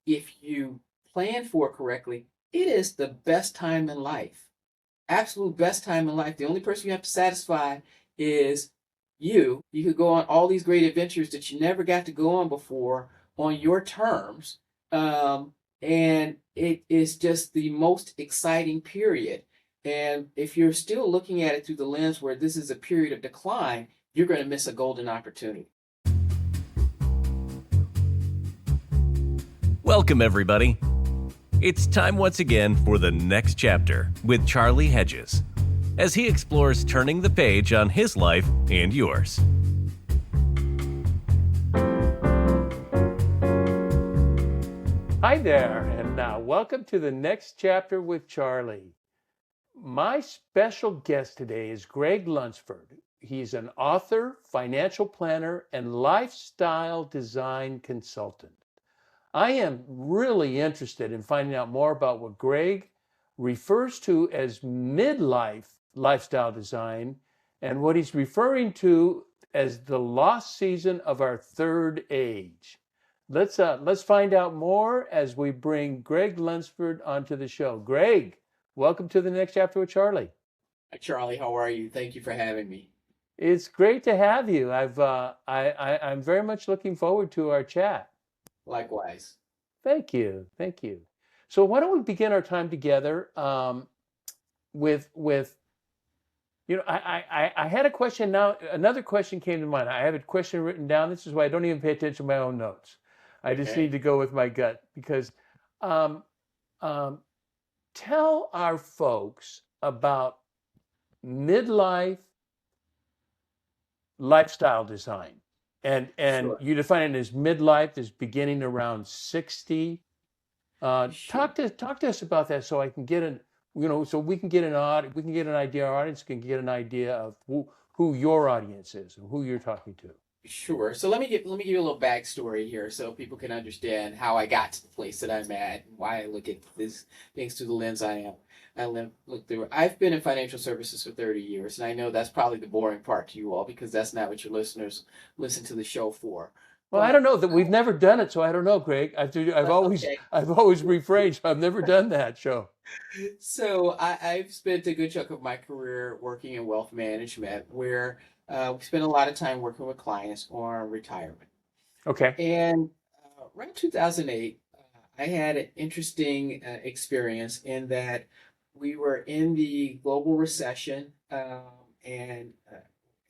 if you plan for it correctly, it is the best time in life. Absolute best time in life. The only person you have to satisfy is you. You could go on all these great adventures that you never got to go on before on your terms. And it is just the most exciting period. And if you're still looking at it through the lens where this is a period of decline, you're going to miss a golden opportunity. Welcome, everybody. It's time once again for the next chapter with Charlie Hedges, as he explores turning the page on his life and yours. Hi there, and welcome to the next chapter with Charlie. My special guest today is Gregg Lunceford. He's an author, financial planner, and lifestyle design consultant. I am really interested in finding out more about what Gregg refers to as midlife lifestyle design and what he's referring to as the lost season of our third age. Let's find out more as we bring Gregg Lunceford onto the show. Gregg, welcome to the next chapter with Charlie. Hi, Charlie, how are you? Thank you for having me. It's great to have you. I'm very much looking forward to our chat. Likewise. Thank you. So why don't we begin our time together with I had a question now. Another question came to mind. I have a question written down. This is why I don't even pay attention to my own notes. I just need to go with my gut because tell our folks about midlife lifestyle design. And Sure. you define it as midlife, as beginning around 60. Sure. Talk to us about that so I can get so we can get an idea, our audience can get an idea of who your audience is and who you're talking to. Sure. So let me give you a little backstory here so people can understand how I got to the place that I'm at and why I look at these things through the lens look through. I've been in financial services for 30 years, and I know that's probably the boring part to you all because that's not what your listeners listen to the show for. Well, I don't know that we've never done it, so I don't know, Greg. I've always refrained, so I've never done that show. So I've spent a good chunk of my career working in wealth management, where we spent a lot of time working with clients on retirement. Okay. And around 2008, I had an interesting experience in that we were in the global recession, and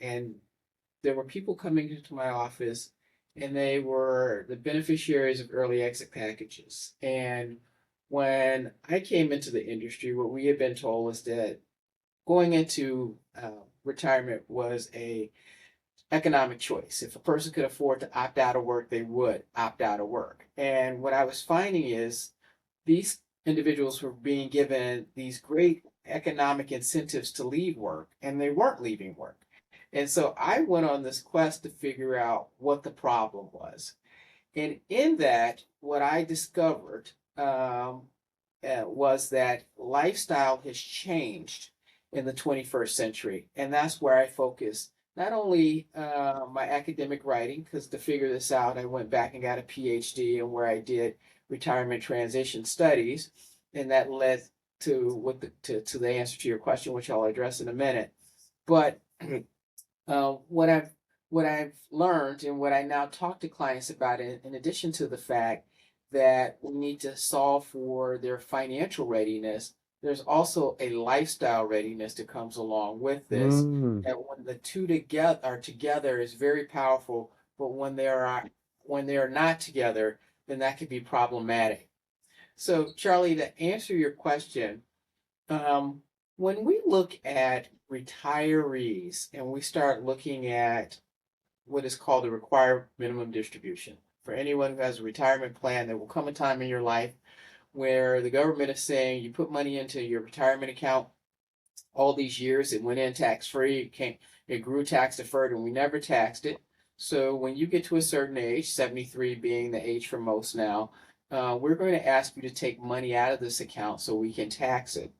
there were people coming into my office, and they were the beneficiaries of early exit packages. And when I came into the industry, what we had been told is that going into retirement was a economic choice. If a person could afford to opt out of work, they would opt out of work. And what I was finding is these individuals were being given these great economic incentives to leave work, and they weren't leaving work. And so I went on this quest to figure out what the problem was. And in that, what I discovered was that lifestyle has changed in the 21st century. And that's where I focus not only my academic writing, because to figure this out, I went back and got a PhD in where I did retirement transition studies. And that led to to the answer to your question, which I'll address in a minute. But what I've learned and what I now talk to clients about, in addition to the fact that we need to solve for their financial readiness, there's also a lifestyle readiness that comes along with this. And when the two are together is very powerful, but when they're not together, then that could be problematic. So, Charlie, to answer your question, when we look at retirees and we start looking at what is called the required minimum distribution, for anyone who has a retirement plan, there will come a time in your life where the government is saying you put money into your retirement account all these years, it went in tax free, it grew tax deferred, and we never taxed it. So when you get to a certain age, 73 being the age for most now, we're going to ask you to take money out of this account so we can tax it.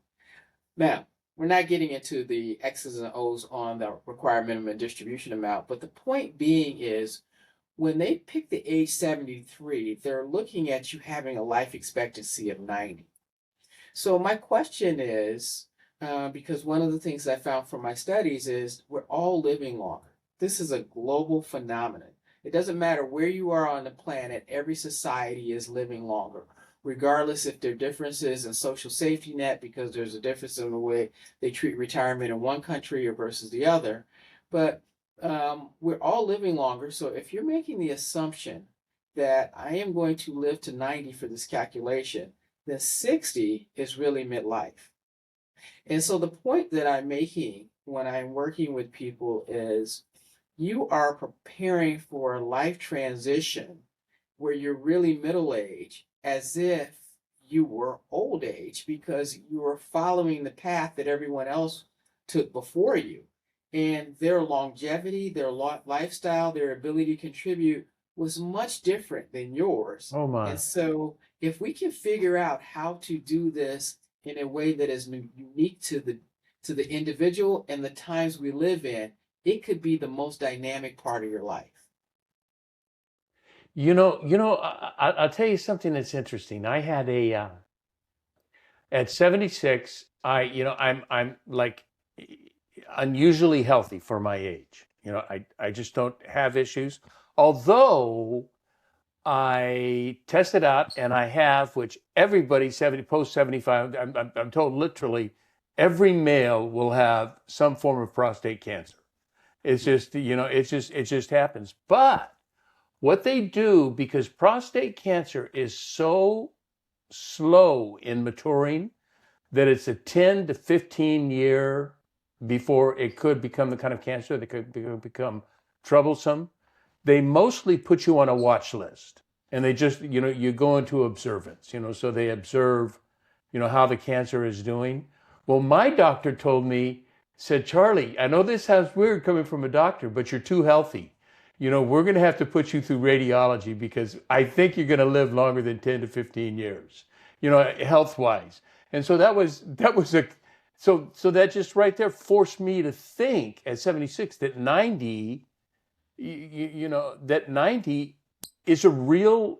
Now, we're not getting into the X's and O's on the required minimum distribution amount, but the point being is when they pick the age 73, they're looking at you having a life expectancy of 90. So my question is, because one of the things I found from my studies is we're all living longer. This is a global phenomenon. It doesn't matter where you are on the planet, every society is living longer, regardless if there are differences in social safety net, because there's a difference in the way they treat retirement in one country or versus the other. But we're all living longer. So if you're making the assumption that I am going to live to 90 for this calculation, then 60 is really midlife. And so the point that I'm making when I'm working with people is you are preparing for a life transition where you're really middle age as if you were old age because you were following the path that everyone else took before you. And their longevity, their lifestyle, their ability to contribute was much different than yours. Oh And my. so if we can figure out how to do this in a way that is unique to the individual and the times we live in, it could be the most dynamic part of your life. I'll tell you something that's interesting. I had at 76, I'm like unusually healthy for my age. I just don't have issues. Although I tested out and I have, which everybody 70 post 75, I'm told literally every male will have some form of prostate cancer. It's just, it just happens. But what they do, because prostate cancer is so slow in maturing, that it's a 10 to 15 year before it could become the kind of cancer that could become troublesome. They mostly put you on a watch list and they just, you go into observance, so they observe, how the cancer is doing. Well, my doctor told me, said, Charlie, I know this sounds weird coming from a doctor, but you're too healthy. We're going to have to put you through radiology because I think you're going to live longer than 10 to 15 years, health wise. And so so that just right there forced me to think at 76 that 90, that 90 is a real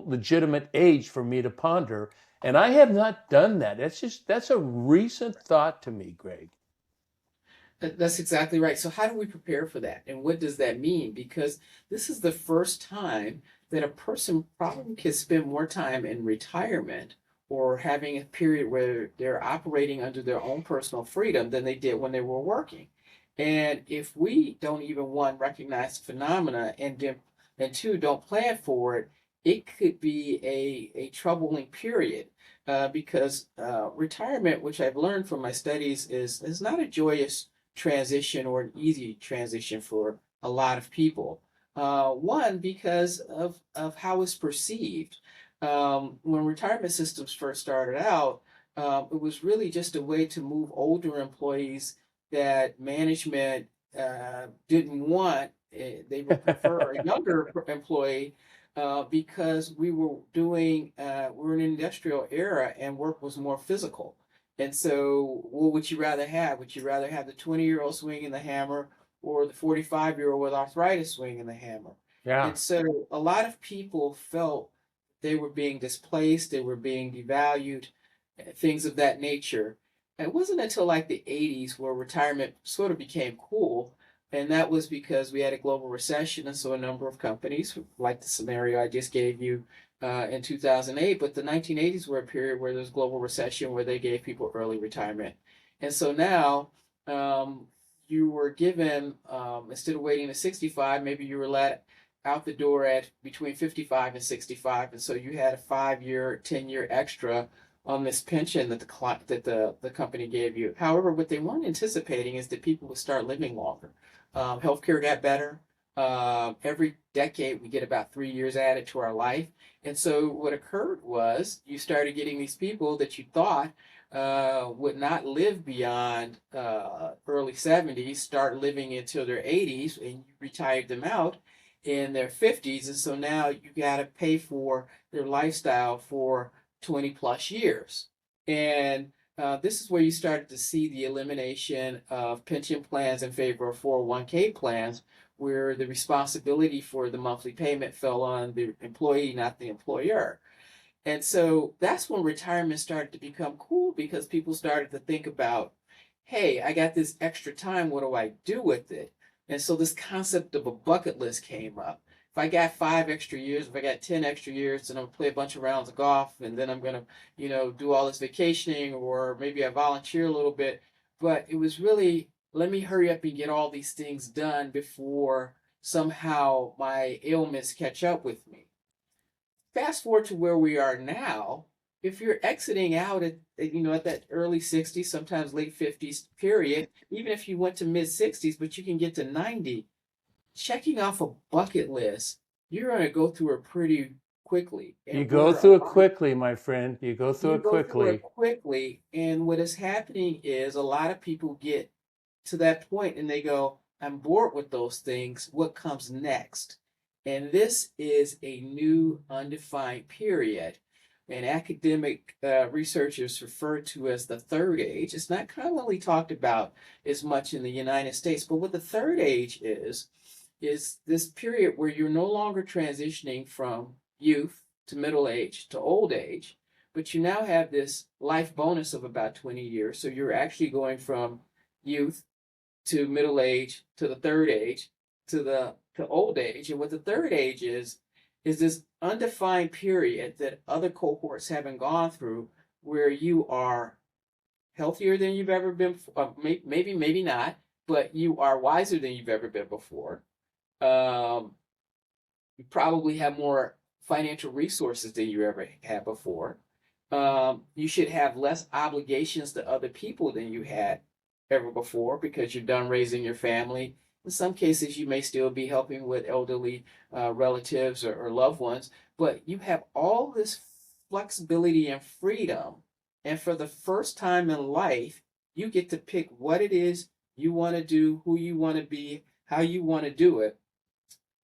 legitimate age for me to ponder. And I have not done that. That's a recent thought to me, Greg. That's exactly right. So how do we prepare for that? And what does that mean? Because this is the first time that a person probably can spend more time in retirement or having a period where they're operating under their own personal freedom than they did when they were working. And if we don't even, one, recognize the phenomena and two, don't plan for it, it could be a troubling period because retirement, which I've learned from my studies, is not a joyous transition or an easy transition for a lot of people. One, because of how it's perceived. When retirement systems first started out, it was really just a way to move older employees that management didn't want. They would prefer a younger employee because we're in an industrial era and work was more physical. And so, what would you rather have? Would you rather have the 20-year-old swinging the hammer or the 45-year-old with arthritis swinging the hammer? Yeah. And so, a lot of people felt they were being displaced, they were being devalued, things of that nature. And it wasn't until like the 80s where retirement sort of became cool. And that was because we had a global recession. And so a number of companies, like the scenario I just gave you in 2008, but the 1980s were a period where there's global recession where they gave people early retirement. And so now you were given, instead of waiting to 65, maybe you were let out the door at between 55 and 65. And so you had a 5-year, 10-year extra on this pension that the company gave you. However, what they weren't anticipating is that people would start living longer. Healthcare got better. Every decade, we get about 3 years added to our life. And so what occurred was you started getting these people that you thought would not live beyond early 70s, start living until their 80s, and you retired them out in their 50s. And so now you got to pay for their lifestyle for 20 plus years. And this is where you started to see the elimination of pension plans in favor of 401k plans, where the responsibility for the monthly payment fell on the employee, not the employer. And so that's when retirement started to become cool because people started to think about, hey, I got this extra time. What do I do with it? And so this concept of a bucket list came up. If I got 5 extra years, if I got 10 extra years, then I'm gonna play a bunch of rounds of golf, and then I'm gonna, do all this vacationing, or maybe I volunteer a little bit. But it was really, let me hurry up and get all these things done before somehow my ailments catch up with me. Fast forward to where we are now. If you're exiting out at that early 60s, sometimes late 50s period, even if you went to mid 60s, but you can get to 90, checking off a bucket list, you're going to go through it pretty quickly. You And go through it quickly, my friend. You go through you it go through quickly. it quickly. And what is happening is a lot of people get to that point and they go, I'm bored with those things. What comes next? And this is a new undefined period. And academic researchers refer to as the third age. It's not commonly talked about as much in the United States, but what the third age is this period where you're no longer transitioning from youth to middle age to old age, but you now have this life bonus of about 20 years. So you're actually going from youth to middle age to the third age to old age. And what the third age is this undefined period that other cohorts haven't gone through, where you are healthier than you've ever been, maybe not, but you are wiser than you've ever been before. You probably have more financial resources than you ever had before. You should have less obligations to other people than you had ever before because you're done raising your family. In some cases, you may still be helping with elderly relatives or loved ones, but you have all this flexibility and freedom. And for the first time in life, you get to pick what it is you want to do, who you want to be, how you want to do it.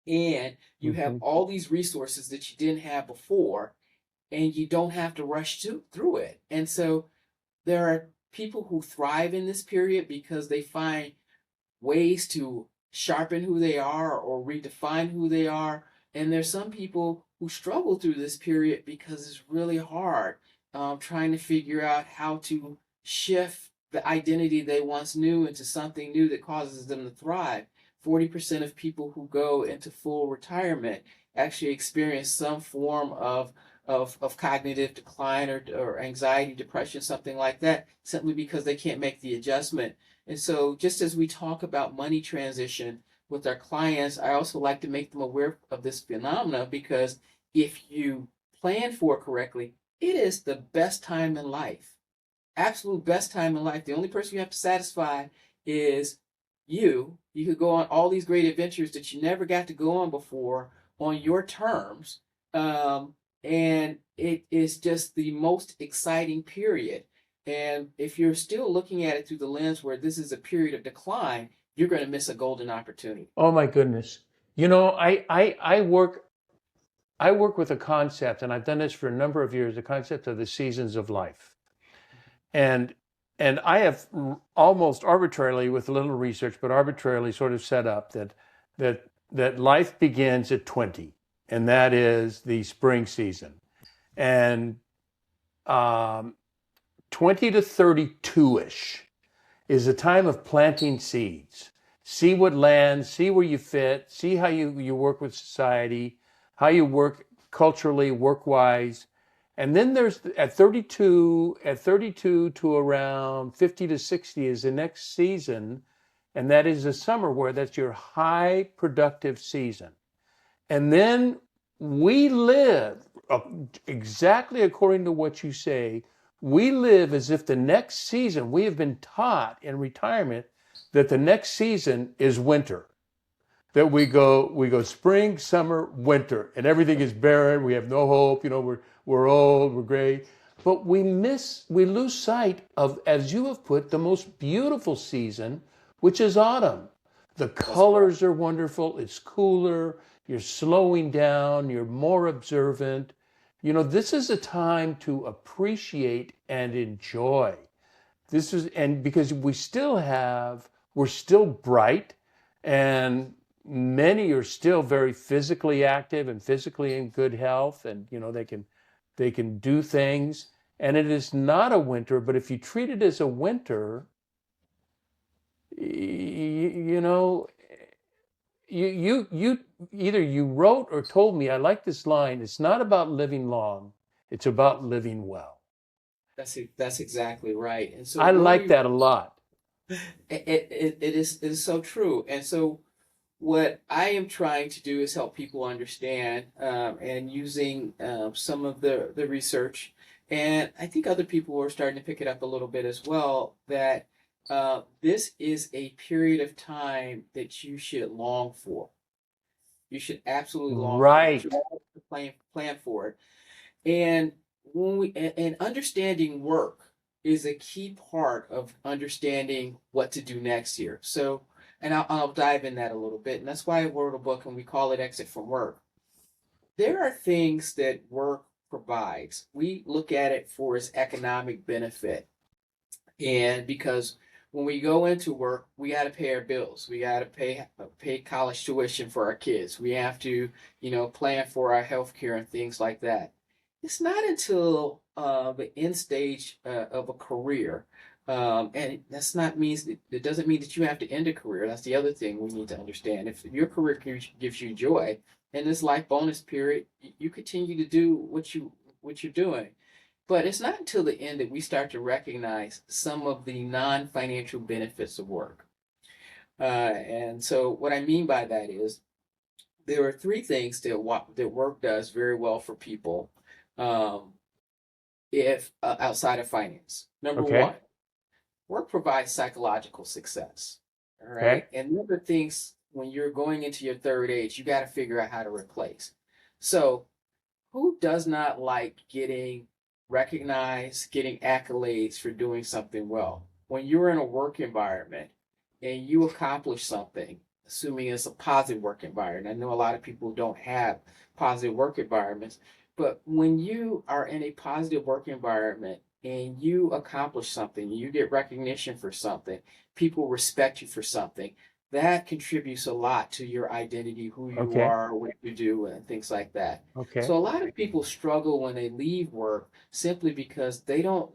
And you have Mhm. all these resources that you didn't have before, and you don't have to rush through it. And so there are people who thrive in this period because they find ways to sharpen who they are or redefine who they are. And there's some people who struggle through this period because it's really hard, trying to figure out how to shift the identity they once knew into something new that causes them to thrive. 40% of people who go into full retirement actually experience some form of cognitive decline or anxiety, depression, something like that, simply because they can't make the adjustment. And so, just as we talk about money transition with our clients, I also like to make them aware of this phenomena because if you plan for it correctly, it is the best time in life. Absolute best time in life. The only person you have to satisfy is you. You could go on all these great adventures that you never got to go on before on your terms. And it is just the most exciting period. And if you're still looking at it through the lens where this is a period of decline, you're going to miss a golden opportunity. Oh my goodness. You know, I work with a concept, and I've done this for a number of years, the concept of the seasons of life. And and I have almost arbitrarily, with a little research, but arbitrarily sort of set up that life begins at 20, and that is the spring season. And um, 20 to 32-ish is a time of planting seeds. See what lands, see where you fit, see how you work with society, how you work culturally, work-wise. And then there's at 32 to around 50 to 60 is the next season, and that is the summer, where that's your high productive season. And then we live exactly according to what you say. We live as if the next season, we have been taught in retirement that the next season is winter. That we go spring, summer, winter, and everything is barren. We have no hope. We're old, we're gray. But we lose sight of, as you have put, the most beautiful season, which is autumn. The colors are wonderful. It's cooler. You're slowing down. You're more observant. This is a time to appreciate and enjoy. And because we're still bright, and many are still very physically active and physically in good health, and they can do things. And it is not a winter, but if you treat it as a winter, you know, you either you wrote or told me, I like this line, it's not about living long, it's about living well. That's exactly right. And so I when like we that a lot. it is so true. And so what I am trying to do is help people understand, and using some of the research, and I think other people are starting to pick it up a little bit as well, that this is a period of time that you should long for. You should absolutely long for. You should Right. always plan for it. And and understanding work is a key part of understanding what to do next year. So, and I'll dive in that a little bit. And that's why I wrote a book and we call it Exit from Work. There are things that work provides. We look at it for its economic benefit. And because when we go into work, we got to pay our bills. We got to pay college tuition for our kids. We have to, plan for our health care and things like that. It's not until the end stage of a career, and that's not means it doesn't mean that you have to end a career. That's the other thing we need to understand. If your career gives you joy, in this life bonus period, you continue to do what you're doing. But it's not until the end that we start to recognize some of the non-financial benefits of work. And so what I mean by that is there are three things that work does very well for people, um, if outside of finance. Number Okay. one, work provides psychological success. All Okay. right. And the other things, when you're going into your third age, you got to figure out how to replace. So who does not like getting recognized, getting accolades for doing something well? When you're in a work environment and you accomplish something, assuming it's a positive work environment, I know a lot of people don't have positive work environments, but when you are in a positive work environment and you accomplish something, you get recognition for something, people respect you for something, that contributes a lot to your identity, who you Okay. are, what you do, and things like that. Okay. So a lot of people struggle when they leave work simply because they don't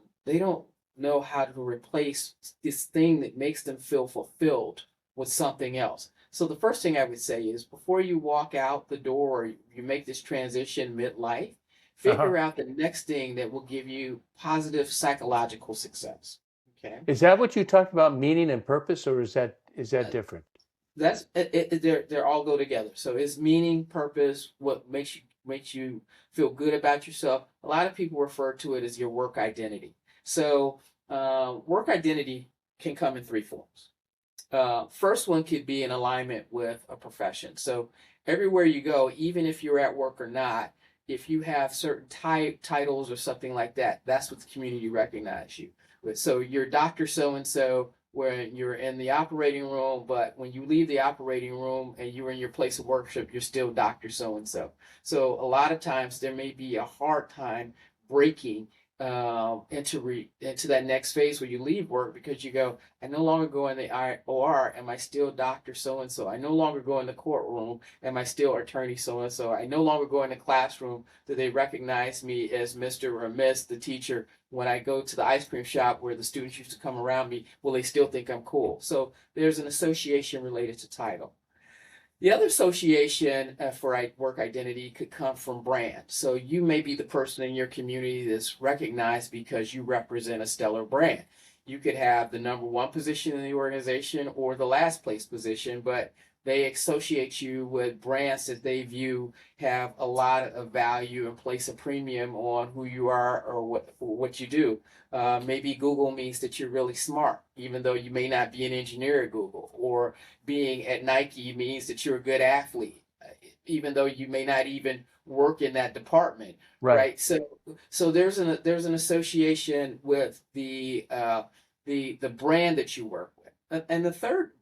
know how to replace this thing that makes them feel fulfilled with something else. So the first thing I would say is before you walk out the door or you make this transition midlife, Uh-huh. figure out the next thing that will give you positive psychological success. Okay. Is that what you talked about, meaning and purpose, or is that Uh, different? That's they're all go together. So it's meaning, purpose, what makes you feel good about yourself. A lot of people refer to it as your work identity. So work identity can come in three forms. First one could be in alignment with a profession. So everywhere you go, even if you're at work or not, if you have certain titles or something like that, that's what the community recognizes you with. So you're Dr. So and so when you're in the operating room, but when you leave the operating room and you're in your place of worship, you're still Dr. So and so. So a lot of times there may be a hard time breaking into that next phase where you leave work because you go, I no longer go in the OR. Am I still Dr. So and so? I no longer go in the courtroom. Am I still attorney so and so? I no longer go in the classroom. Do they recognize me as Mr. or Miss, the teacher? When I go to the ice cream shop where the students used to come around me, will they still think I'm cool? So there's an association related to title. The other association for work identity could come from brand. So you may be the person in your community that's recognized because you represent a stellar brand. You could have the number one position in the organization or the last place position, but they associate you with brands that they view have a lot of value and place a premium on who you are or what you do. Maybe Google means that you're really smart, even though you may not be an engineer at Google, or being at Nike means that you're a good athlete, even though you may not even work in that department, Right. right? So there's an association with the brand that you work with, and the third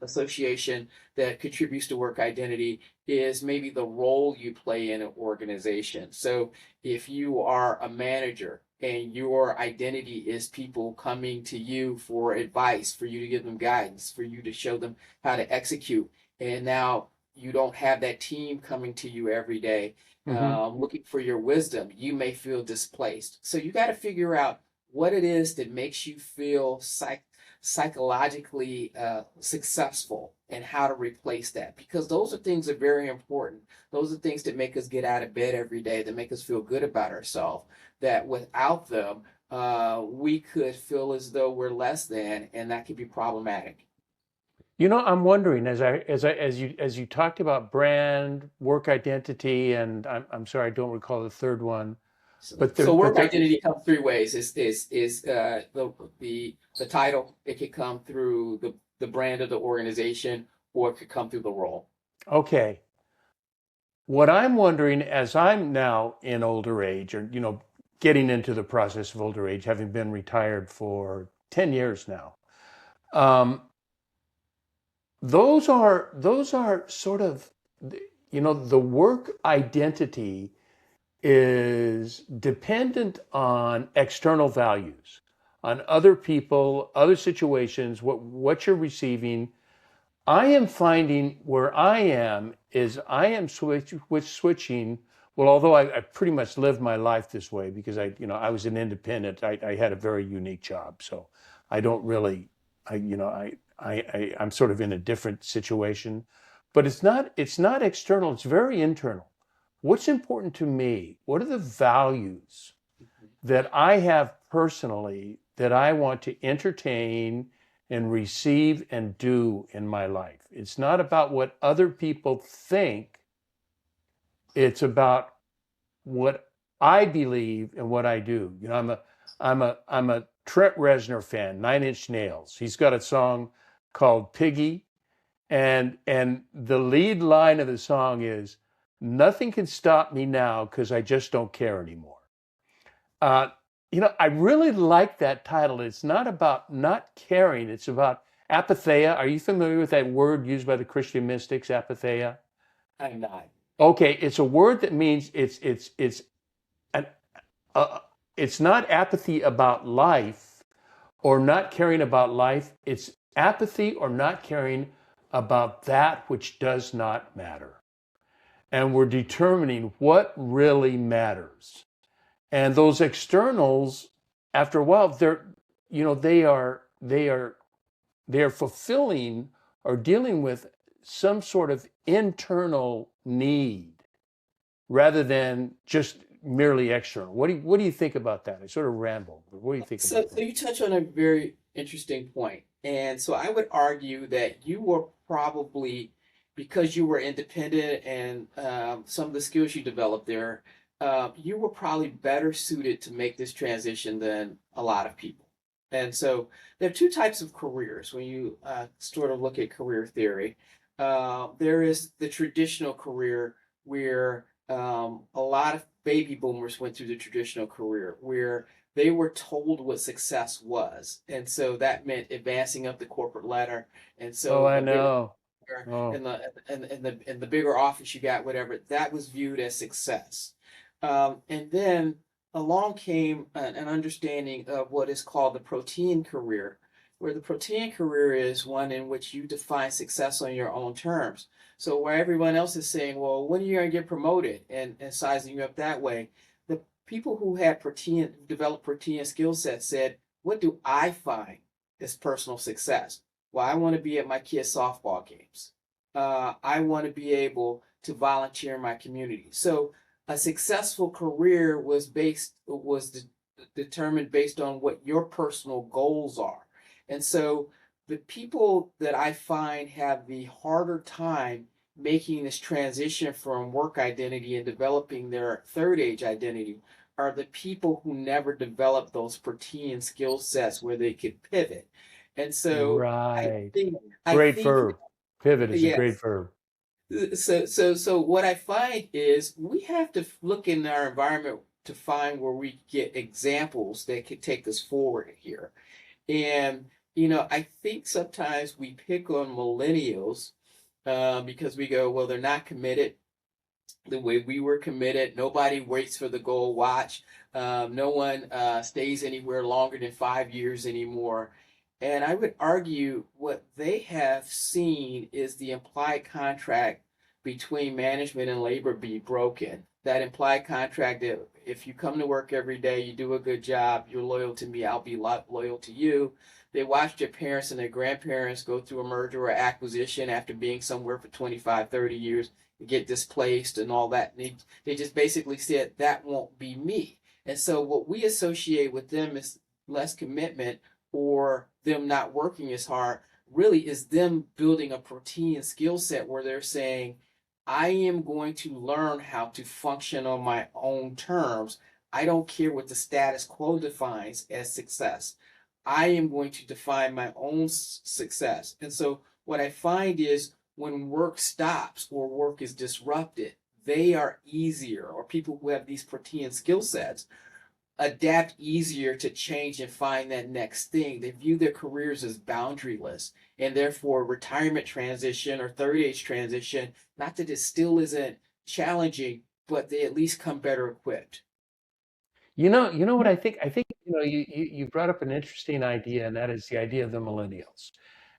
association that contributes to work identity is maybe the role you play in an organization. So if you are a manager and your identity is people coming to you for advice, for you to give them guidance, for you to show them how to execute, and now you don't have that team coming to you every day, Hmm. looking for your wisdom. You may feel displaced. So you got to figure out what it is that makes you feel psychologically successful and how to replace that, because those are things that are very important. Those are things that make us get out of bed every day, that make us feel good about ourselves, that without them, we could feel as though we're less than, and that could be problematic. I'm wondering as you talked about brand, work identity, and I'm sorry, I don't recall the third one, So, but so but work there. identity comes three ways. Is the title? It could come through the brand of the organization, or it could come through the role. Okay. What I'm wondering as I'm now in older age, or getting into the process of older age, having been retired for 10 years now, um, those are sort of, the work identity is dependent on external values, on other people, other situations, what you're receiving. I am finding where I am is I am switching. Well, although I pretty much lived my life this way because I was an independent. I had a very unique job, so I don't really, I'm sort of in a different situation, but it's not external. It's very internal. What's important to me? What are the values that I have personally that I want to entertain and receive and do in my life? It's not about what other people think, it's about what I believe and what I do. I'm a Trent Reznor fan, Nine Inch Nails. He's got a song called Piggy, and the lead line of the song is nothing can stop me now because I just don't care anymore. Uh, I really like that title. It's not about not caring, it's about apatheia. Are you familiar with that word used by the Christian mystics, apatheia? I'm not. Okay, it's a word that means an, uh, it's not apathy about life or not caring about life. It's apathy or not caring about that which does not matter. And we're determining what really matters. And those externals, after a while, they are fulfilling or dealing with some sort of internal need rather than just merely external. What do you think about that? I sort of rambled, but what do you think So, about so that? you touch on a very interesting point. And so I would argue that you were probably, because you were independent and some of the skills you developed there, you were probably better suited to make this transition than a lot of people. And so there are two types of careers when you sort of look at career theory. There is the traditional career where a lot of baby boomers went through the traditional career, where they were told what success was. And so that meant advancing up the corporate ladder. And Oh, so I the bigger know. Oh, and the bigger office you got, whatever, that was viewed as success. And then along came an understanding of what is called the protein career, where the protein career is one in which you define success on your own terms. So where everyone else is saying, well, when are you going to get promoted, and sizing you up that way, the people who had protein developed protein skill sets said, what do I find as personal success? Well, I want to be at my kids' softball games. I want to be able to volunteer in my community. So a successful career determined based on what your personal goals are. And so the people that I find have the harder time making this transition from work identity and developing their third age identity are the people who never developed those protein skill sets where they could pivot. And so I right. think I Great think verb. Pivot is a yes. great verb. So what I find is we have to look in our environment to find where we get examples that could take us forward here. And I think sometimes we pick on millennials because we go, well, they're not committed the way we were committed. Nobody waits for the gold watch. No one stays anywhere longer than 5 years anymore. And I would argue what they have seen is the implied contract between management and labor be broken. That implied contract that if you come to work every day, you do a good job, you're loyal to me, I'll be loyal to you. They watched their parents and their grandparents go through a merger or acquisition after being somewhere for 25, 30 years, get displaced and all that. And they just basically said, that won't be me. And so what we associate with them is less commitment or them not working as hard really is them building a protein skill set where they're saying, I am going to learn how to function on my own terms. I don't care what the status quo defines as success. I am going to define my own success. And so what I find is when work stops or work is disrupted, they are easier, or people who have these protein skill sets adapt easier to change and find that next thing. They view their careers as boundaryless, and therefore retirement transition or third age transition, not that it still isn't challenging, but they at least come better equipped. You know what I think? I think, you brought up an interesting idea, and that is the idea of the millennials.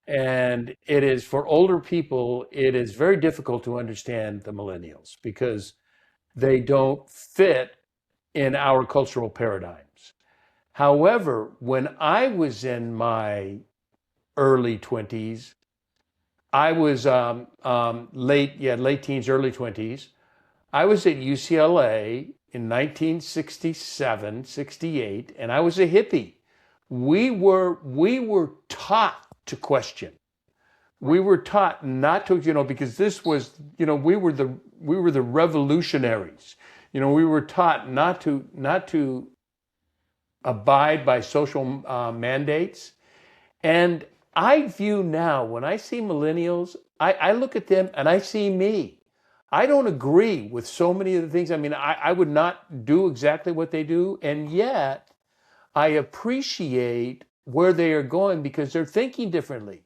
And it is for older people, it is very difficult to understand the millennials because they don't fit in our cultural paradigms. However, when I was in my early 20s, I was late teens, early 20s. I was at UCLA in 1967, 68, and I was a hippie. We were taught to question. We Right. were taught not to, because this was, we were the revolutionaries. We were taught not to abide by social mandates. And I view now, when I see millennials, I look at them and I see me. I don't agree with so many of the things. I mean, I would not do exactly what they do. And yet, I appreciate where they are going because they're thinking differently.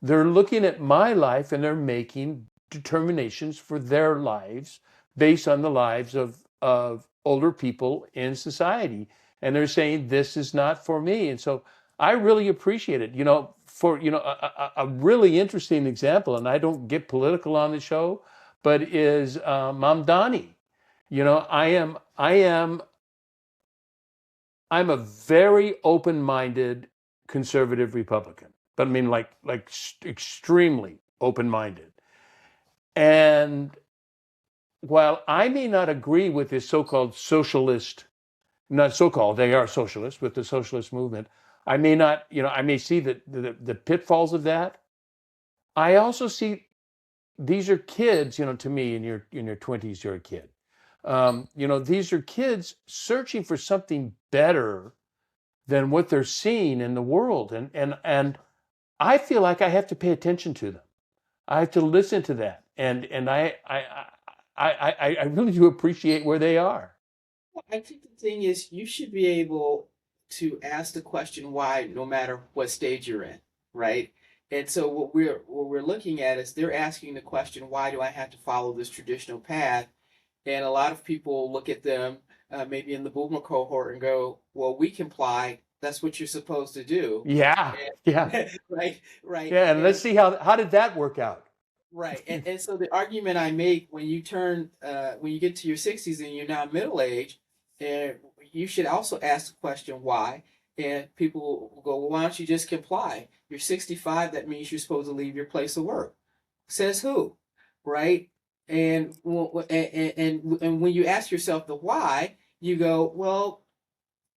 They're looking at my life and they're making determinations for their lives based on the lives of older people in society. And they're saying, this is not for me. And so I really appreciate it. For a really interesting example, and I don't get political on the show, but is Mamdani. I'm a very open-minded conservative Republican, but I mean like extremely open-minded. And while I may not agree with this so-called socialist, not so-called, they are socialists with the socialist movement, I may not, I may see the pitfalls of that. I also see these are kids, to me, in your 20s, you're a kid. These are kids searching for something better than what they're seeing in the world. And I feel like I have to pay attention to them. I have to listen to that. And I really do appreciate where they are. Well, I think the thing is, you should be able to ask the question why, no matter what stage you're in, right? And so what we're looking at is they're asking the question, why do I have to follow this traditional path? And a lot of people look at them, maybe in the boomer cohort, and go, well, we comply. That's what you're supposed to do. Yeah. Yeah. And, right, right. Yeah. And let's And see how did that work out? right. And so the argument I make when when you get to your 60s and you're now middle age, and you should also ask the question why. And people will go, well, why don't you just comply? You're 65, that means you're supposed to leave your place of work. Says who? Right? And when you ask yourself the why, you go, well,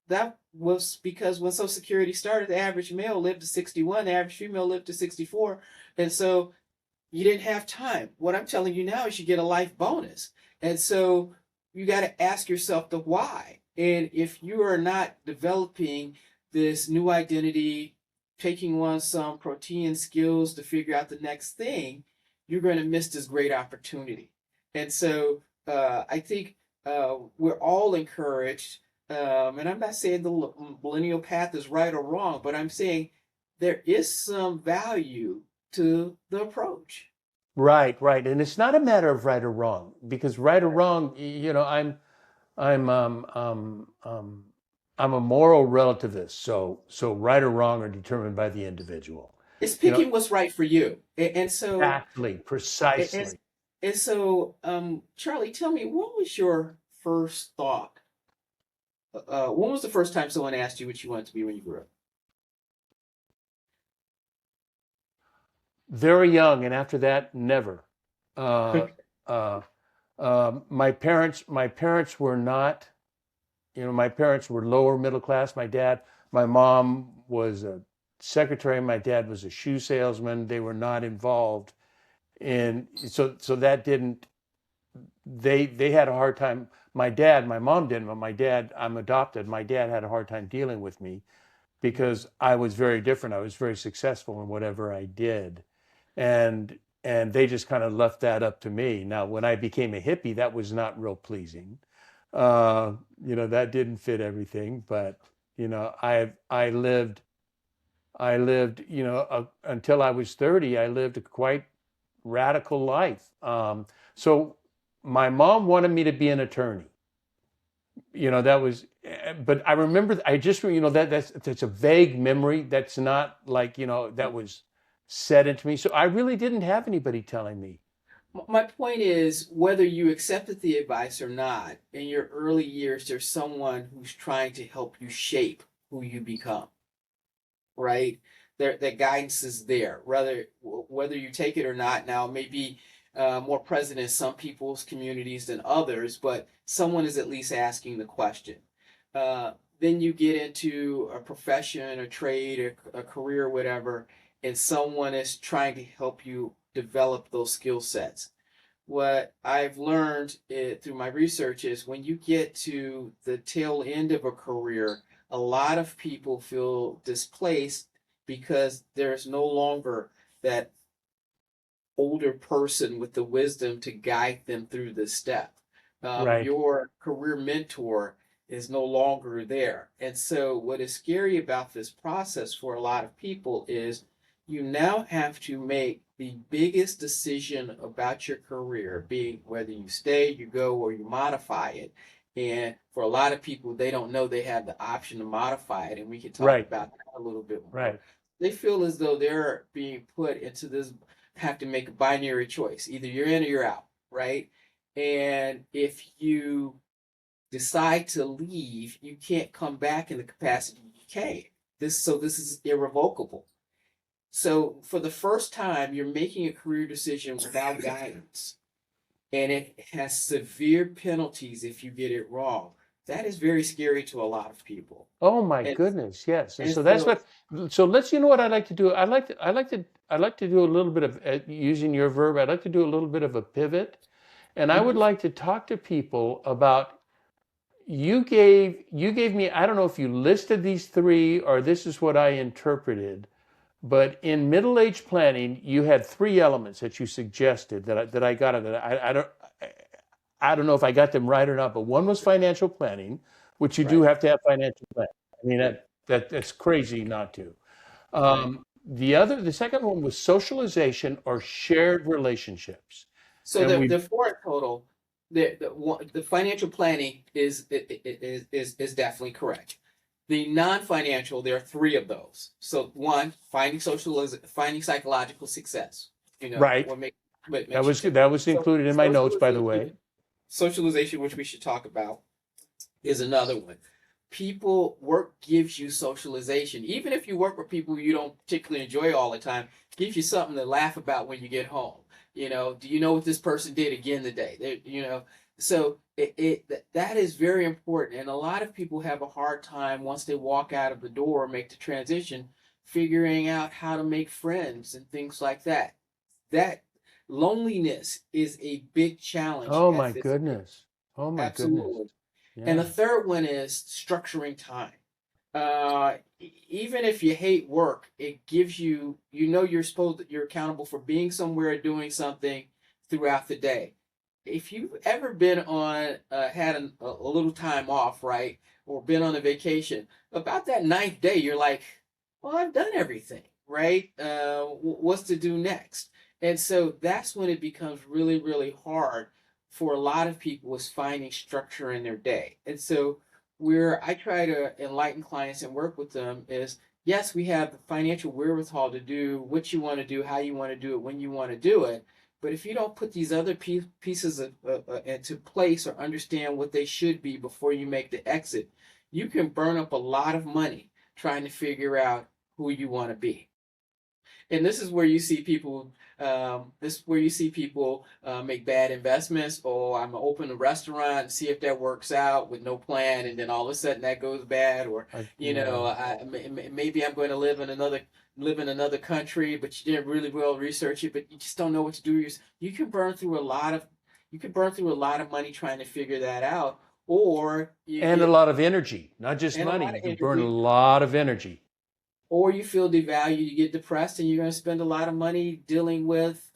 that was because when Social Security started, the average male lived to 61, the average female lived to 64. And so you didn't have time. What I'm telling you now is you get a life bonus. And so you got to ask yourself the why. And if you are not developing this new identity, taking on some protein skills to figure out the next thing, you're going to miss this great opportunity. And so I think we're all encouraged. And I'm not saying the millennial path is right or wrong, but I'm saying there is some value to the approach. Right, right. And it's not a matter of right or wrong, because right or wrong, I'm I'm um, um, um, I'm a moral relativist, so right or wrong are determined by the individual. It's You know, picking what's right for you. And so, exactly, and, precisely. and so, Charlie, tell me, what was your first thought? When was the first time someone asked you what you wanted to be when you grew Very young, and after that, never. up? Uh, uh, my parents were not. My parents were lower middle class. My mom was a secretary. My dad was a shoe salesman. They were not involved in, so that didn't. They had a hard time. My mom didn't, but my dad, I'm adopted. My dad had a hard time dealing with me because I was very different. I was very successful in whatever I did, and and they just kind of left that up to me. Now, when I became a hippie, that was not real pleasing. Uh, that didn't fit everything, but I lived, until I was 30. I lived a quite radical life. So my mom wanted me to be an attorney. That was, but I remember, I just, that's a vague memory. That's not like, that was set into me. So I really didn't have anybody telling me. My point is, whether you accepted the advice or not, in your early years, there's someone who's trying to help you shape who you become, right? That guidance is there, whether you take it or not. Now, it may be more present in some people's communities than others, but someone is at least asking the question. Uh, then you get into a profession, a trade, a career, whatever, and someone is trying to help you develop those skill sets. What I've learned through my research is when you get to the tail end of a career, a lot of people feel displaced because there's no longer that older person with the wisdom to guide them through this step. Right. Your career mentor is no longer there. And so, what is scary about this process for a lot of people is you now have to make the biggest decision about your career, being whether you stay, you go, or you modify it. And for a lot of people, they don't know they have the option to modify it. And we can talk Right. about that a little bit more. Right. They feel as though they're being put into this, have to make a binary choice. Either you're in or you're out, right? And if you decide to leave, you can't come back in the capacity you came. This is irrevocable. So for the first time, you're making a career decision without guidance, and it has severe penalties if you get it wrong. That is very scary to a lot of people. Oh my And goodness, yes. And and so that's so what. So let's. You know what I'd like to do? I'd like to do a little bit of using your verb. I'd like to do a little bit of a pivot, and I would mhm. like to talk to people about. You gave me. I don't know if you listed these three or this is what I interpreted, but in middle age planning, you had three elements that you suggested that I got it. I don't know if I got them right or not, but one was financial planning, which you do Right, have to have financial planning. I mean, right, that's crazy not to. right. The second one was socialization or shared relationships. So And the we, four in total, the financial planning is definitely correct. The non-financial, there are three of those. So one, finding psychological success. right. What That makes you was tick. that was So included in my notes, by the way. socialization, which we should talk about, is another one. Work gives you socialization. Even if you work with people you don't particularly enjoy all the time, gives you something to laugh about when you get home. Do you know what this person did again today? So that is very important. And a lot of people have a hard time once they walk out of the door, make the transition, figuring out how to make friends and things like that. That loneliness is a big challenge Oh at my this age. goodness. Oh my goodness. Absolutely. And the Yeah. third one is structuring time. Even if you hate work, it gives you, you're accountable for being somewhere, doing something throughout the day. If you've ever been had a little time off, right, or been on a vacation, about that ninth day, you're like, well, I've done everything, right? What's to do next? And so that's when it becomes really, really hard for a lot of people is finding structure in their day. And so where I try to enlighten clients and work with them is, yes, we have the financial wherewithal to do what you want to do, how you want to do it, when you want to do it. But if you don't put these other pieces into place or understand what they should be before you make the exit, you can burn up a lot of money trying to figure out who you want to be. And this is where you see people. This is where you see people make bad investments. Oh, I'm gonna open a restaurant and see if that works out with no plan, and then all of a sudden that goes bad. Or Yeah. maybe I'm going to live in another country, but you didn't really well research it, but you just don't know what to do. You can burn through a lot of money trying to figure that out, or you And a get lot of energy, not just and a money. lot You of can burn a energy, lot of energy. or you feel devalued, you get depressed, and you're going to spend a lot of money dealing with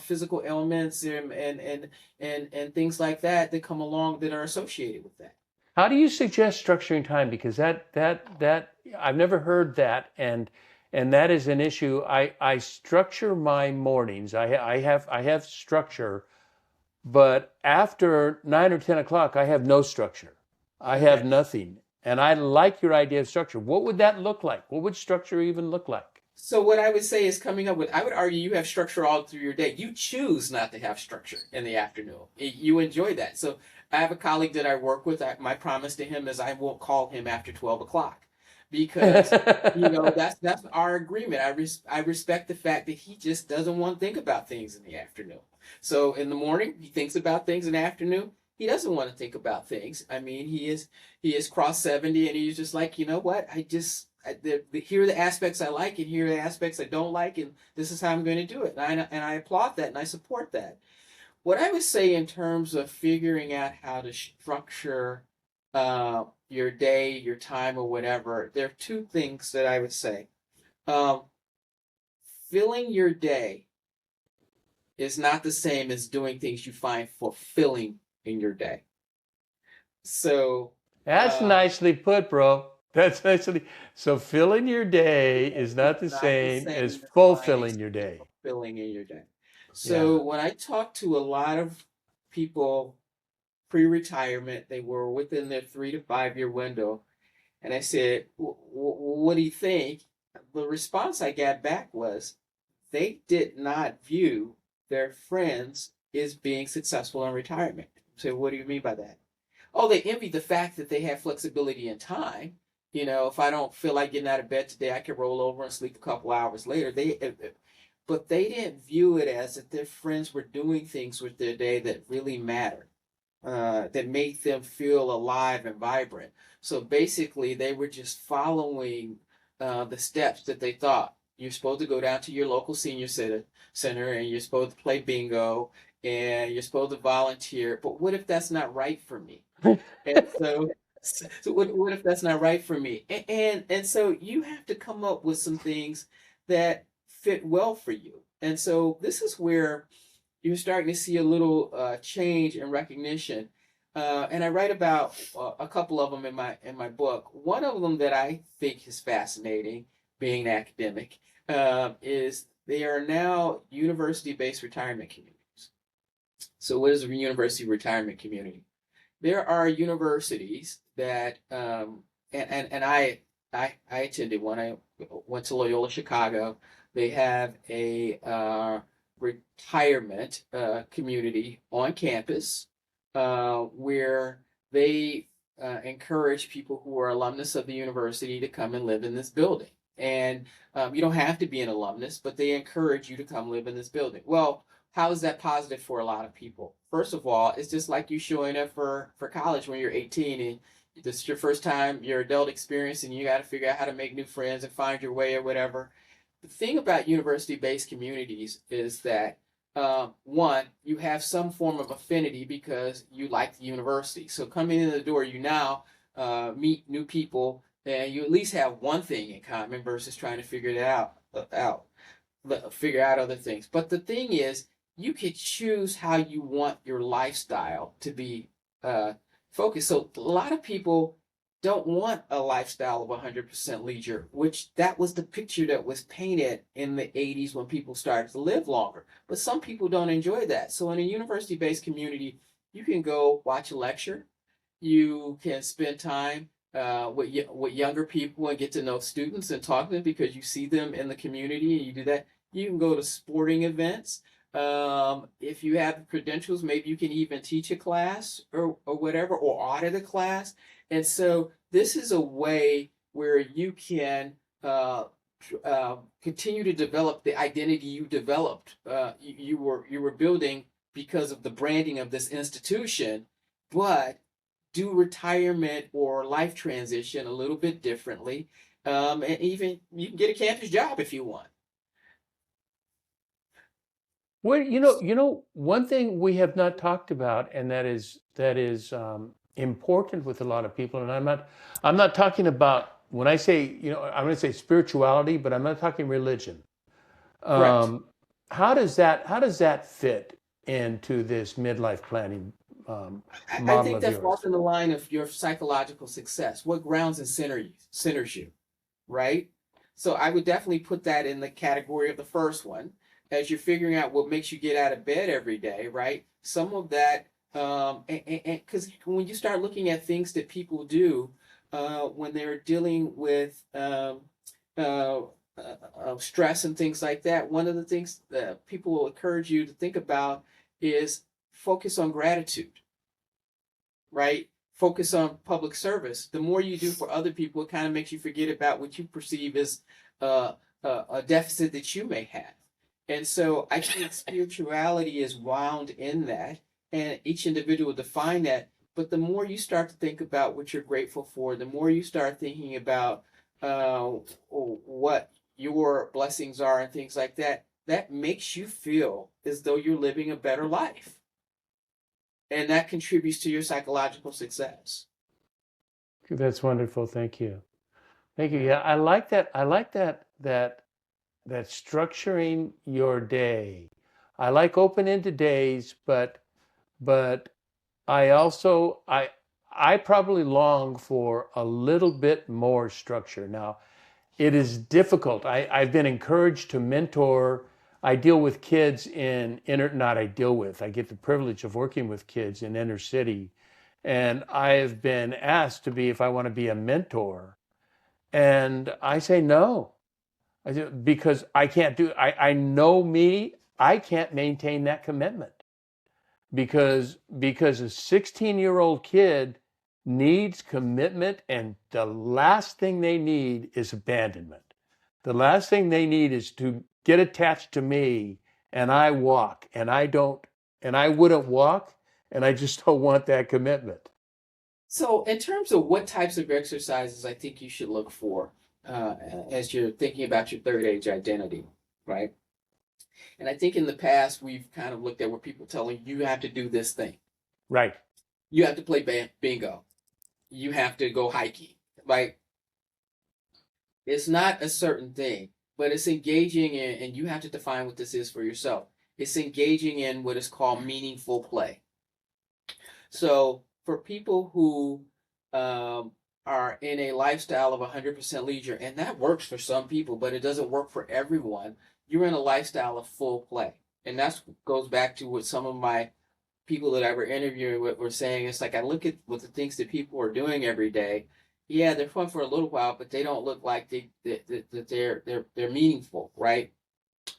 physical ailments and things like that that come along that are associated with that. How do you suggest structuring time? Because that I've never heard that, and that is an issue. I structure my mornings. I have structure, but after 9 or 10 o'clock, I have no structure. I have Okay. nothing, and I like your idea of structure. What would that look like? What would structure even look like? So what I would say is coming up with, I would argue you have structure all through your day. You choose not to have structure in the afternoon. You enjoy that. So I have a colleague that I work with. My promise to him is I won't call him after 12 o'clock because, that's our agreement. I respect the fact that he just doesn't want to think about things in the afternoon. So in the morning, he thinks about things. In the afternoon, he doesn't want to think about things. I mean, he is cross 70 and he's just like, you know what? Here are the aspects I like and here are the aspects I don't like, and this is how I'm going to do it. And I applaud that and I support that. What I would say in terms of figuring out how to structure your day, your time, or whatever, there are two things that I would say. Um, Filling your day is not the same as doing things you find fulfilling in your day. So, That's uh, nicely put, bro. That's nicely. So filling your day is is not the not the same as same as finding fulfilling your something day. fulfilling in your day. Yeah. So when I talk to a lot of people pre-retirement, they were within their 3 to 5 year window, and I said, "What do you think?" The response I got back was they did not view their friends as being successful in retirement. So what do you mean by that? Oh, they envy the fact that they have flexibility in time. If I don't feel like getting out of bed today, I can roll over and sleep a couple hours later. But they didn't view it as that their friends were doing things with their day that really mattered, that made them feel alive and vibrant. So basically, they were just following the steps that they thought. You're supposed to go down to your local senior center and you're supposed to play bingo and you're supposed to volunteer. But what if that's not right for me? And so what if that's not right for me? And so you have to come up with some things that fit well for you. And so this is where you're starting to see a little change in recognition. And I write about a couple of them in my book. One of them that I think is fascinating, being an academic, is they are now university-based retirement communities. So what is a university retirement community? There are universities that and I attended one. I went to Loyola Chicago. They have a retirement community on campus where they encourage people who are alumnus of the university to come and live in this building. And you don't have to be an alumnus, but they encourage you to come live in this building. Well, how is that positive for a lot of people? First of all, it's just like you showing up for college when you're 18 and this is your first time, your adult experience, and you got to figure out how to make new friends and find your way or whatever. The thing about university-based communities is that one, you have some form of affinity because you like the university. So coming in the door, you now meet new people, and you at least have one thing in common versus trying to figure it out figure out other things. But the thing is, you could choose how you want your lifestyle to be focused. So a lot of people don't want a lifestyle of 100% leisure, which that was the picture that was painted in the 80s when people started to live longer. But some people don't enjoy that. So in a university-based community, you can go watch a lecture, You can spend time with younger people and get to know students and talk to them because you see them in the community and you do that. You can go to sporting events. If you have credentials, maybe you can even teach a class or whatever, or audit a class. And so this is a way where you can continue to develop the identity you developed. You were building because of the branding of this institution, but do retirement or life transition a little bit differently. And even you can get a campus job if you want. Well, one thing we have not talked about, and that is important with a lot of people, and I'm not talking about when I say, I'm going to say spirituality, but I'm not talking religion. Correct. Um, how does that fit into this midlife planning I model think of that falls yours? in the line of your psychological success. What grounds and centers you, right? So I would definitely put that in the category of the first one, as you're figuring out what makes you get out of bed every day, right? Some of that, and because when you start looking at things that people do when they're dealing with uh, stress and things like that, one of the things that people will encourage you to think about is focus on gratitude, right? Focus on public service. The more you do for other people, it kind of makes you forget about what you perceive as uh, a deficit that you may have. And so I think spirituality is wound in that, and each individual define that. But the more you start to think about what you're grateful for, the more you start thinking about what your blessings are and things like that, that makes you feel as though you're living a better life. And that contributes to your psychological success. That's wonderful. Thank you. Thank you. Yeah. Yeah, I like that. I like that structuring your day. I like open-ended days, but I also I probably long for a little bit more structure. Now, it is difficult. I've been encouraged to mentor. I deal with kids in not I deal with, I get the privilege of working with kids in inner city. And I have been asked to be, if I want to be a mentor. And I say no. Because I can't I know me, I can't maintain that commitment because a 16-year-old kid needs commitment, and the last thing they need is abandonment. The last thing they need is to get attached to me, and I walk and I don't and I wouldn't walk, and I just don't want that commitment. So, in terms of what types of exercises I think you should look for uh, as you're thinking about your third age identity, right? And I think in the past we've kind of looked at where people telling you have to do this thing, Right. you have to play bingo, you have to go hiking, right? It's not a certain thing, but it's engaging in, and you have to define what this is for yourself. It's engaging in what is called meaningful play. So for people who um, are in a lifestyle of 100% leisure, and that works for some people, but it doesn't work for everyone, you're in a lifestyle of full play. And that goes back to what some of my people that I were interviewing with were saying. It's like I look at what the things that people are doing every day. Yeah, they're fun for a little while, but they don't look like that they're meaningful, right?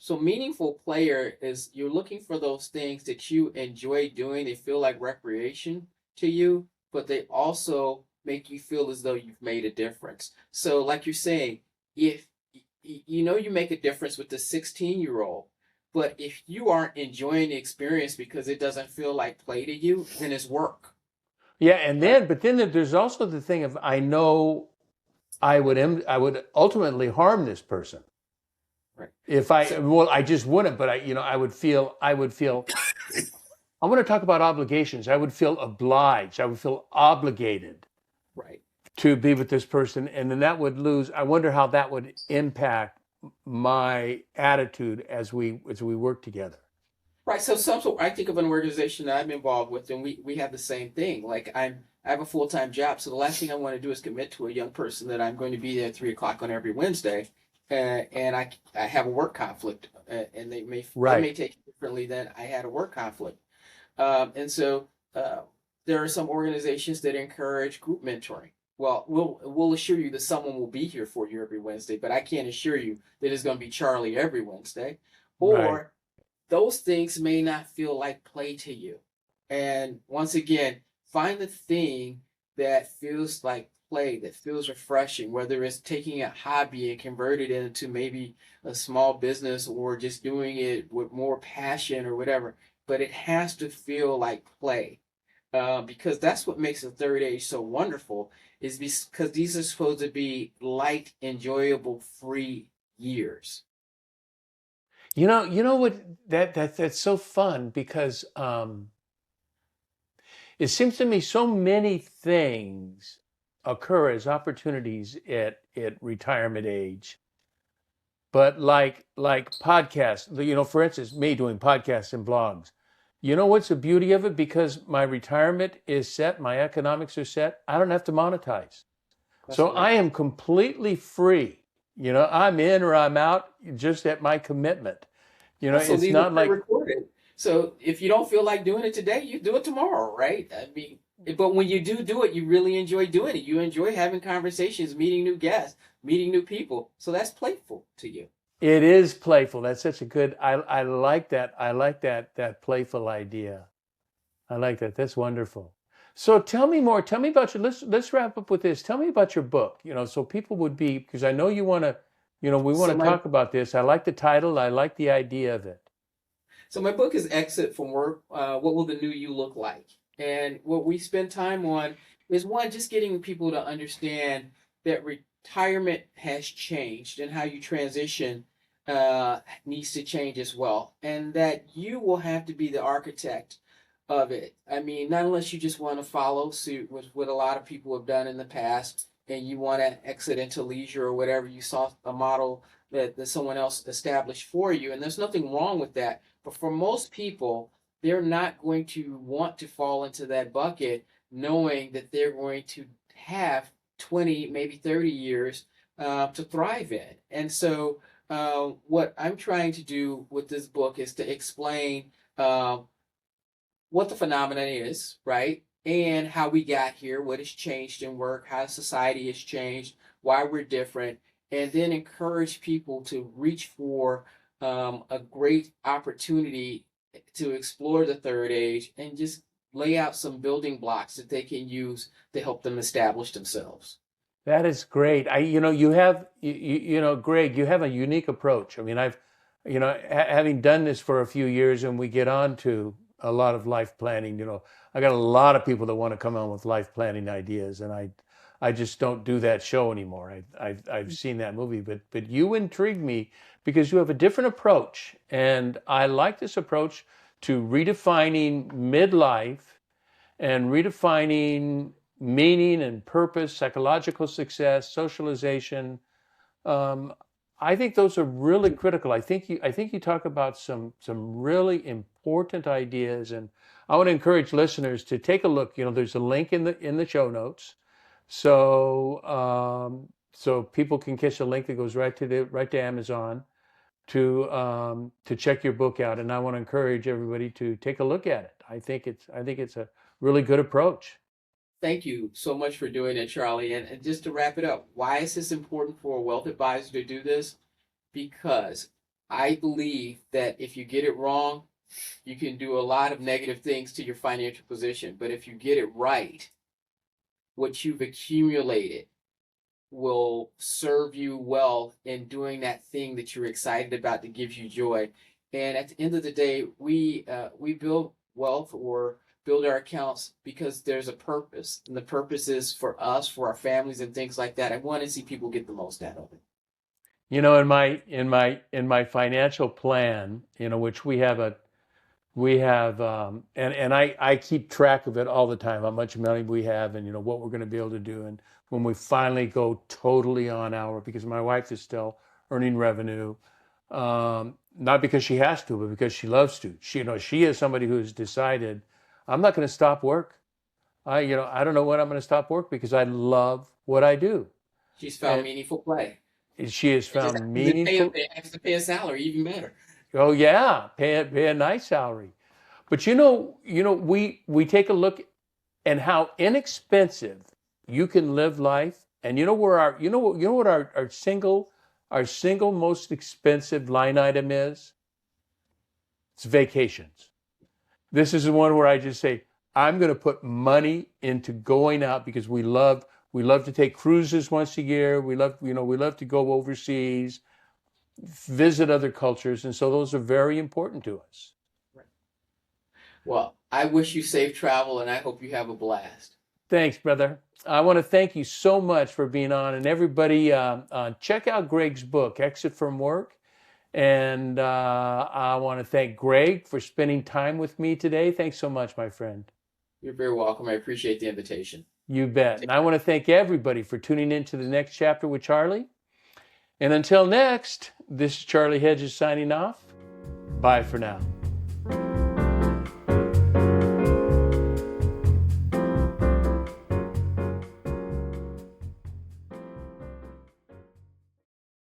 So meaningful player is you're looking for those things that you enjoy doing. They feel like recreation to you, but they also make you feel as though you've made a difference. So like you're saying, if you know you make a difference with the 16-year-old, but if you aren't enjoying the experience because it doesn't feel like play to you, then it's work, Yeah, and right? then there's also the thing of, I know I would ultimately harm this person. Right. If So I just wouldn't, but I would feel I want to talk about obligations. I would feel obliged. I would feel obligated right. to be with this person, and then that would lose. I wonder how that would impact my attitude as we work together. Right. So I think of an organization that I'm involved with, and we have the same thing. Like I have a full-time job, so the last thing I want to do is commit to a young person that I'm going to be there at 3 o'clock on every Wednesday, and I have a work conflict, and they may Right. take it differently than I had a work conflict, and so there are some organizations that encourage group mentoring. Well, we'll assure you that someone will be here for you every Wednesday, but I can't assure you that it's going to be Charlie every Wednesday. Right. Or those things may not feel like play to you. And once again, find the thing that feels like play, that feels refreshing, whether it's taking a hobby and convert it into maybe a small business or just doing it with more passion or whatever. But it has to feel like play, because that's what makes the third age so wonderful, is because these are supposed to be light, enjoyable, free years. You know what that's so fun because it seems to me so many things occur as opportunities at retirement age. But like podcasts, for instance, me doing podcasts and blogs. You know what's the beauty of it? Because my retirement is set, my economics are set, I don't have to monetize. That's So I right. am completely free. I'm in or I'm out just at my commitment. Also, It's these are not like pre-recorded. So if you don't feel like doing it today, you do it tomorrow, right? I mean, but when you do it, you really enjoy doing it. You enjoy having conversations, meeting new guests, meeting new people. So that's playful to you. it is playful. That's such a good, I like that. I like that playful idea. I like that. That's wonderful. So tell me more. Tell me about your. Let's wrap up with this. Tell me about your book. So people would be because I know you want to. We want So to my talk about this. I like the title. I like the idea of it. So my book is Exit from Work. What will the new you look like? And what we spend time on is one, just getting people to understand that retirement has changed and how you transition needs to change as well, and that you will have to be the architect of it. I mean, not unless you just want to follow suit with what a lot of people have done in the past, and you want to exit into leisure or whatever. You saw a model that someone else established for you, and there's nothing wrong with that. But for most people, they're not going to want to fall into that bucket knowing that they're going to have 20, maybe 30 years to thrive in. And so, what I'm trying to do with this book is to explain what the phenomenon is, right? And how we got here, what has changed in work, how society has changed, why we're different, and then encourage people to reach for a great opportunity to explore the third age and just lay out some building blocks that they can use to help them establish themselves. That is great. Greg, you have a unique approach. I mean, having done this for a few years and we get on to a lot of life planning, I got a lot of people that want to come on with life planning ideas and I just don't do that show anymore. I've seen that movie, but you intrigue me because you have a different approach. And I like this approach to redefining midlife and redefining meaning and purpose, psychological success, socialization. Um, I think those are really critical. I think you talk about some really important ideas, and I want to encourage listeners to take a look. There's a link in the show notes, so people can catch a link that goes right to Amazon to check your book out. And I want to encourage everybody to take a look at it. I think it's a really good approach. Thank you so much for doing it, Charlie. And just to wrap it up, why is this important for a wealth advisor to do this? Because I believe that if you get it wrong, you can do a lot of negative things to your financial position. But if you get it right, what you've accumulated will serve you well in doing that thing that you're excited about that gives you joy. And at the end of the day, we build wealth or build our accounts because there's a purpose, and the purpose is for us, for our families, and things like that. I want to see people get the most out of it. In my financial plan, which we have and I keep track of it all the time, how much money we have and what we're going to be able to do. And when we finally go totally on our, because my wife is still earning revenue, not because she has to, but because she loves to. She is somebody who's decided, I'm not going to stop work. I don't know when I'm going to stop work because I love what I do. She's found And meaningful play. she has It just found happens to pay, meaningful. it has to pay a salary, even better. Oh yeah, pay a nice salary. But we take a look. and how inexpensive you can live life. And you know where what our single most expensive line item is? It's vacations. This is the one where I just say, I'm going to put money into going out because we love to take cruises once a year. We love to go overseas, visit other cultures. And so those are very important to us. Well, I wish you safe travel and I hope you have a blast. Thanks, brother. I want to thank you so much for being on. And everybody, check out Gregg's book, Exit from Work. And I want to thank Gregg for spending time with me today. Thanks so much, my friend. You're very welcome. I appreciate the invitation. You bet. And I want to thank everybody for tuning in to the next chapter with Charlie. And until next, this is Charlie Hedges signing off. Bye for now.